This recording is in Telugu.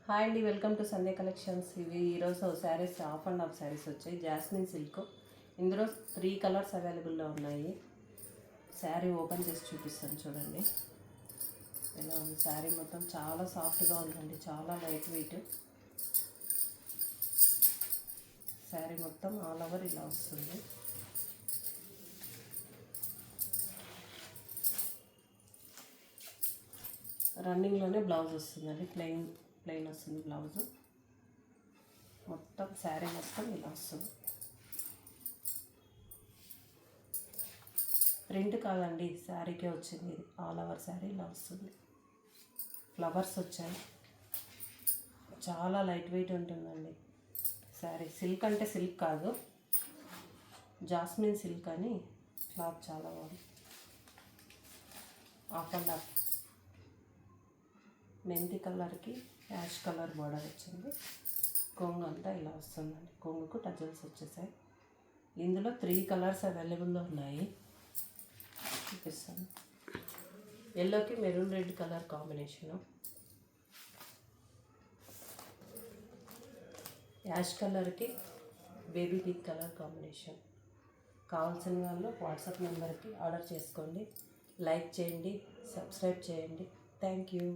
హాయ్ అండి, వెల్కమ్ టు సండే కలెక్షన్స్. ఇవి ఈరోజు saris half and half saris వచ్చాయి. Jasmine silk. ఇందులో 3 కలర్స్ అవైలబుల్లో ఉన్నాయి. శారీ ఓపెన్ చేసి చూపిస్తాను చూడండి. ఇలా ఉంది శారీ. మొత్తం చాలా సాఫ్ట్గా ఉందండి, చాలా లైట్ వెయిట్. శారీ మొత్తం ఆల్ ఓవర్ ఇలా వస్తుంది. రన్నింగ్లోనే బ్లౌజ్ వస్తుందండి. ప్లెయిన్ వస్తుంది బ్లౌజ్. మొత్తం శారీ మొత్తం ఇలా వస్తుంది. ప్రింట్ కాదండి, శారీకే వచ్చింది. ఇది ఆల్ ఓవర్ శారీ ఇలా వస్తుంది. ఫ్లవర్స్ వచ్చాయి. చాలా లైట్ వెయిట్ ఉంటుందండి శారీ. సిల్క్ అంటే సిల్క్ కాదు, జాస్మిన్ సిల్క్ అని. క్లాత్ చాలా బాగుంది. ఆఫ్ అండ్ ఆఫ్ మెంతి కలర్కి యాష్ కలర్ బార్డర్ వచ్చింది. కొంగు అంతా ఇలా వస్తుందండి. కొంగుకు టజల్స్ వచ్చేసాయి. ఇందులో 3 కలర్స్ అవైలబుల్లో ఉన్నాయి. చూపిస్తాను. ఎల్లోకి maroon red colour combination, ash కలర్కి బేబీ పింక్ కలర్ కాంబినేషన్. కావాల్సిన వాళ్ళు వాట్సాప్ నెంబర్కి ఆర్డర్ చేసుకోండి. లైక్ చేయండి, సబ్స్క్రైబ్ చేయండి. Thank you.